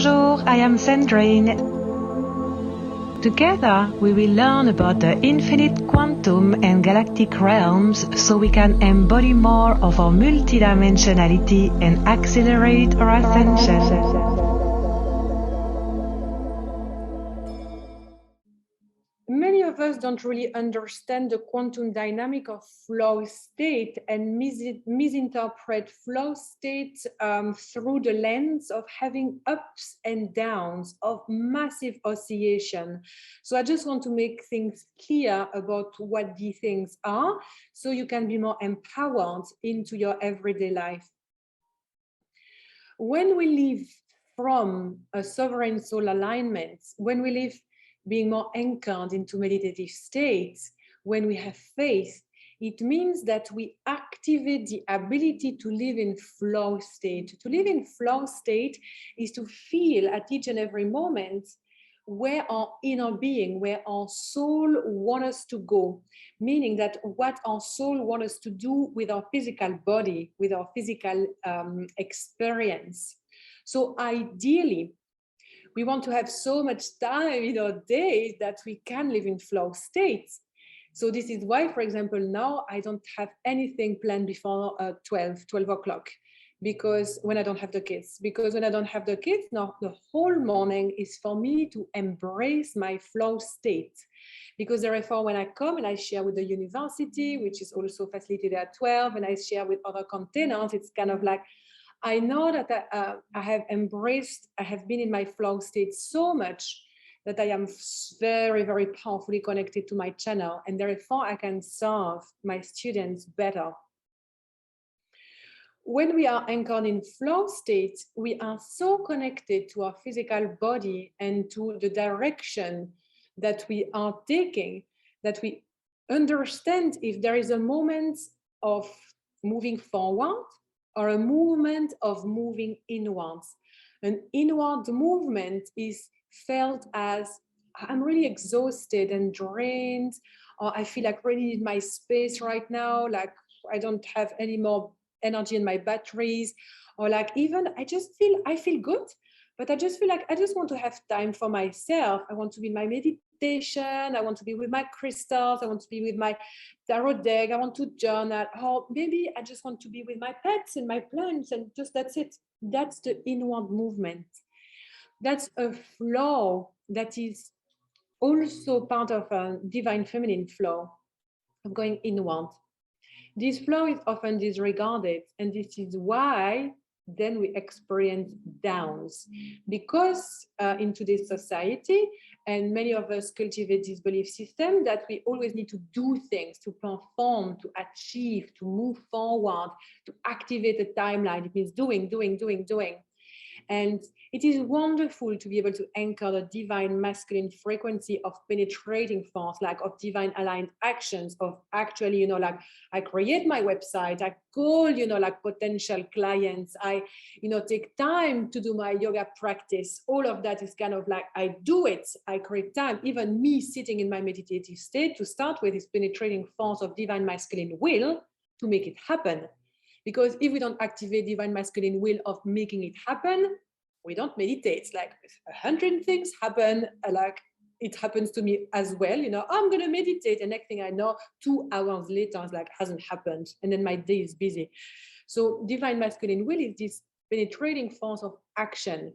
Bonjour, I am Sandrine. Together, we will learn about the infinite quantum and galactic realms so we can embody more of our multidimensionality and accelerate our ascension. Many of us don't really understand the quantum dynamic of flow state and misinterpret flow state through the lens of having ups and downs, of massive oscillation. So I just want to make things clear about what these things are so you can be more empowered into your everyday life. When we live from a sovereign soul alignment, when we live being more anchored into meditative states, when we have faith, it means that we activate the ability to live in flow state. To live in flow state is to feel at each and every moment where our inner being, where our soul wants us to go, meaning that what our soul wants us to do with our physical body, with our physical experience. So ideally, we want to have so much time in our days that we can live in flow states. So this is why, for example, now I don't have anything planned before 12 o'clock, because when I don't have the kids, now the whole morning is for me to embrace my flow state. Because therefore, when I come and I share with the university, which is also facilitated at 12, and I share with other containers, it's kind of like, I know that I have been in my flow state so much that I am very, very powerfully connected to my channel, and therefore I can serve my students better. When we are anchored in flow state, we are so connected to our physical body and to the direction that we are taking that we understand if there is a moment of moving forward or a movement of moving inwards. An inward movement is felt as I'm really exhausted and drained, or I feel like really need my space right now, like I don't have any more energy in my batteries, or like even I feel good, but I just feel like I just want to have time for myself. I want to be in my meditation, I want to be with my crystals, I want to be with my tarot deck, I want to journal, or maybe I just want to be with my pets and my plants, and just that's it. That's the inward movement. That's a flow that is also part of a divine feminine flow of going inward. This flow is often disregarded, and this is why then we experience downs, because in today's society, and many of us cultivate this belief system that we always need to do things, to perform, to achieve, to move forward, to activate the timeline. It means doing. And it is wonderful to be able to anchor the divine masculine frequency of penetrating force, like of divine aligned actions, of actually, like I create my website, I call, like potential clients, I, take time to do my yoga practice. All of that is kind of like, I do it, I create time. Even me sitting in my meditative state to start with is penetrating force of divine masculine will to make it happen. Because if we don't activate divine masculine will of making it happen, we don't meditate. Like 100 things happen, like it happens to me as well. I'm going to meditate, and next thing I know, 2 hours later, it's like hasn't happened. And then my day is busy. So divine masculine will is this penetrating force of action.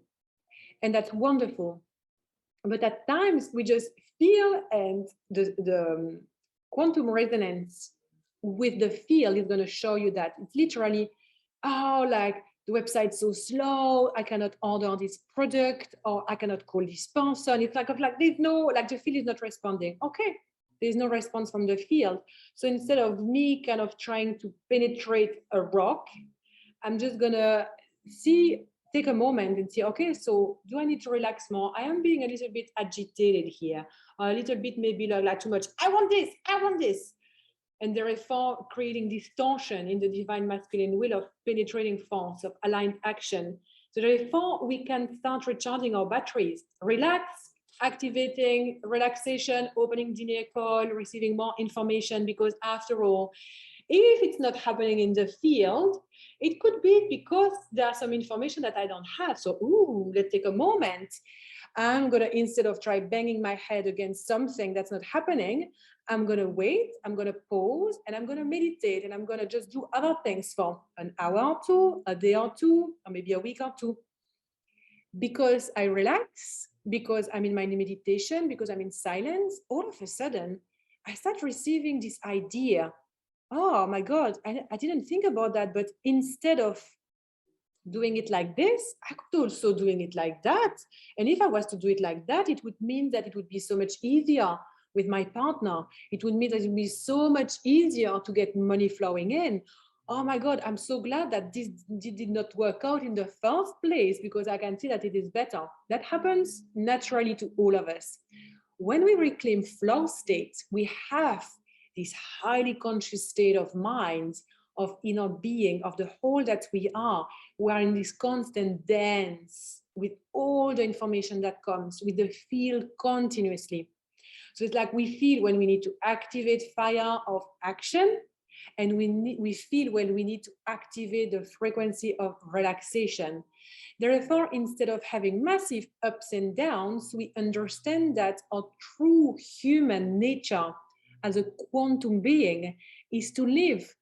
And that's wonderful. But at times we just feel, and the quantum resonance with the field is going to show you that it's literally, like the website's so slow, I cannot order this product, or I cannot call this person. It's like there's no, like the field is not responding. Okay, there's no response from the field. So instead of me kind of trying to penetrate a rock, I'm just gonna take a moment and see, okay, so do I need to relax more? I am being a little bit agitated here, or a little bit maybe like too much. I want this. And therefore creating distortion in the divine masculine will of penetrating force, of aligned action. So therefore we can start recharging our batteries, relax, activating relaxation, opening DNA call, receiving more information, because after all, If it's not happening in the field, it could be because there's some information that I don't have. So, let's take a moment. I'm gonna, instead of try banging my head against something that's not happening, I'm gonna wait, I'm gonna pause, and I'm gonna meditate, and I'm gonna just do other things for an hour or two, a day or two, or maybe a week or two. Because I relax, because I'm in my meditation, because I'm in silence, all of a sudden, I start receiving this idea. Oh my God, I didn't think about that. But instead of doing it like this, I could also doing it like that. And if I was to do it like that, it would mean that it would be so much easier with my partner. It would mean that it would be so much easier to get money flowing in. Oh my God, I'm so glad that this did not work out in the first place, because I can see that it is better. That happens naturally to all of us. When we reclaim flow state, we have this highly conscious state of mind, of inner being, of the whole that we are. We are in this constant dance with all the information that comes, with the field continuously. So it's like we feel when we need to activate fire of action, and we feel when we need to activate the frequency of relaxation. Therefore, instead of having massive ups and downs, we understand that our true human nature as a quantum being is to live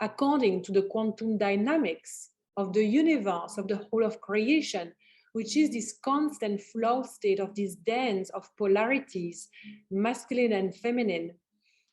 according to the quantum dynamics of the universe, of the whole of creation, which is this constant flow state of this dance of polarities, masculine and feminine.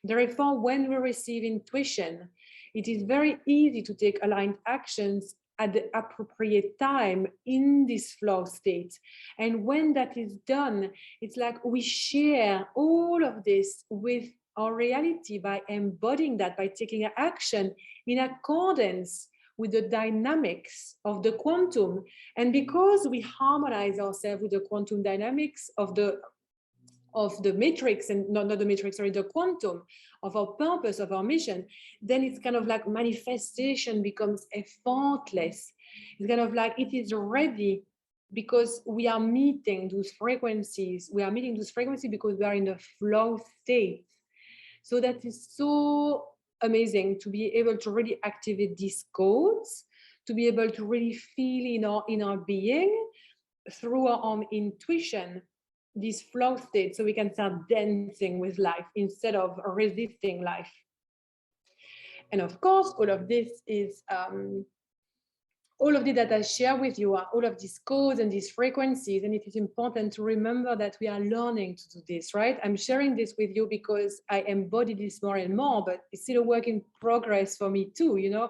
Therefore, when we receive intuition, it is very easy to take aligned actions at the appropriate time in this flow state. And when that is done, it's like we share all of this with our reality by embodying that, by taking action in accordance with the dynamics of the quantum. And because we harmonize ourselves with the quantum dynamics of the matrix, and not the matrix, sorry, the quantum of our purpose, of our mission, then it's kind of like manifestation becomes effortless. It's kind of like it is ready because we are meeting those frequencies. We are meeting those frequencies because we are in the flow state. So that is so amazing to be able to really activate these codes, to be able to really feel in our being through our own intuition, this flow state, so we can start dancing with life instead of resisting life. And of course, all of this is all of the that I share with you are all of these codes and these frequencies. And it is important to remember that we are learning to do this, right? I'm sharing this with you because I embody this more and more, but it's still a work in progress for me too, you know.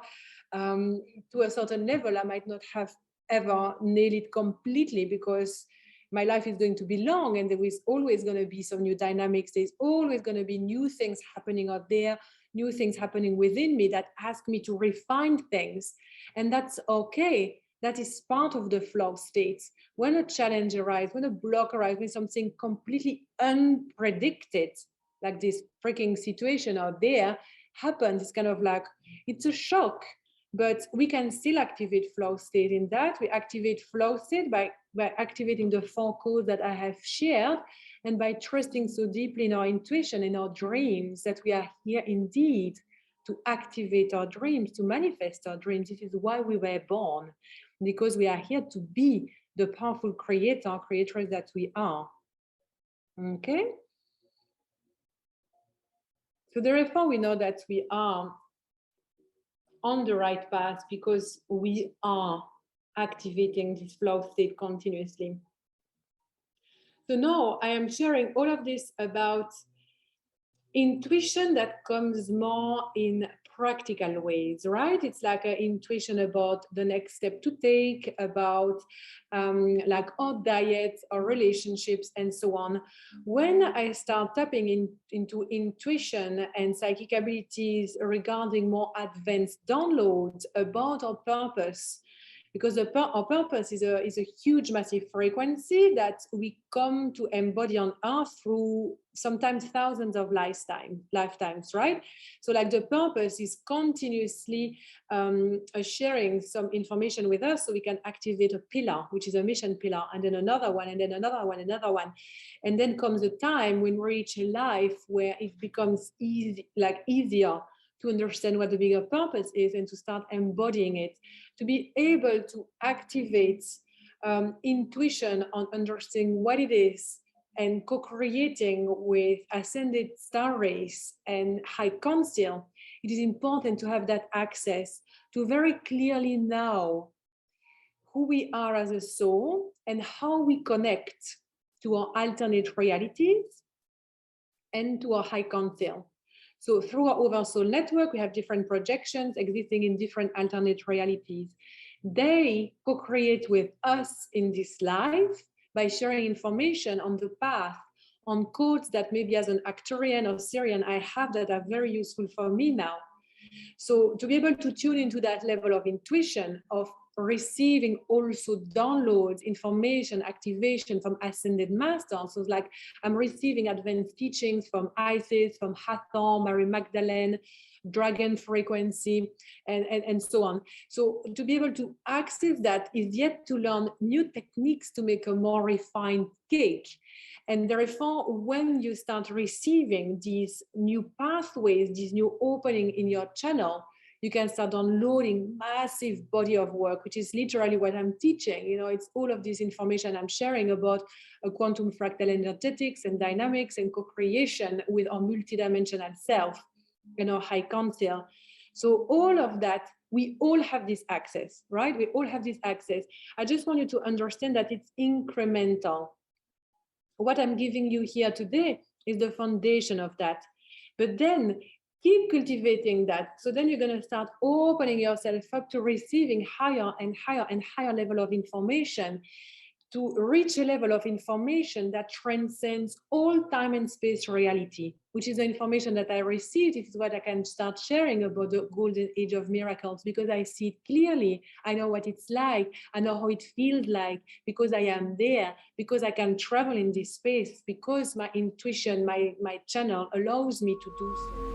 To a certain level, I might not have ever nailed it completely because my life is going to be long and there is always going to be some new dynamics. There's always going to be new things happening out there, new things happening within me that ask me to refine things. And that's okay. That is part of the flow states. When a challenge arises, when a block arises, when something completely unpredicted, like this freaking situation out there happens, it's kind of like, it's a shock. But we can still activate flow state in that. We activate flow state by activating the 4 codes that I have shared, and by trusting so deeply in our intuition, in our dreams, that we are here indeed to activate our dreams, to manifest our dreams. This is why we were born, because we are here to be the powerful creator, creators that we are. Okay? So therefore, we know that we are on the right path because we are activating this flow state continuously. So now I am sharing all of this about intuition that comes more in practical ways, right? It's like an intuition about the next step to take, about like our diet, our relationships, and so on. When I start tapping into intuition and psychic abilities regarding more advanced downloads about our purpose, because our purpose is a huge, massive frequency that we come to embody on earth through sometimes thousands of lifetimes, right? So like the purpose is continuously sharing some information with us so we can activate a pillar, which is a mission pillar, and then another one, and then another one, another one. And then comes a time when we reach a life where it becomes easier to understand what the bigger purpose is and to start embodying it, to be able to activate intuition on understanding what it is and co-creating with ascended star race and high council. It is important to have that access to very clearly know who we are as a soul and how we connect to our alternate realities and to our high council. So through our oversoul network, we have different projections existing in different alternate realities. They co-create with us in this life by sharing information on the path, on codes that maybe as an Arcturian or Syrian I have that are very useful for me now. So to be able to tune into that level of intuition, of receiving also downloads, information, activation from ascended masters. So it's like I'm receiving advanced teachings from Isis, from Hathor, Mary Magdalene, dragon frequency, and so on. So to be able to access that is yet to learn new techniques to make a more refined cake. And therefore, when you start receiving these new pathways, these new opening in your channel, you can start downloading massive body of work, which is literally what I'm teaching. You know, it's all of this information I'm sharing about quantum fractal energetics and dynamics and co-creation with our multidimensional self and our high council. So all of that, we all have this access, right? We all have this access. I just want you to understand that it's incremental. What I'm giving you here today is the foundation of that. But then keep cultivating that. So then you're going to start opening yourself up to receiving higher and higher and higher level of information, to reach a level of information that transcends all time and space reality, which is the information that I received. It is what I can start sharing about the golden age of miracles, because I see it clearly. I know what it's like. I know how it feels like, because I am there, because I can travel in this space, because my intuition, my channel allows me to do so.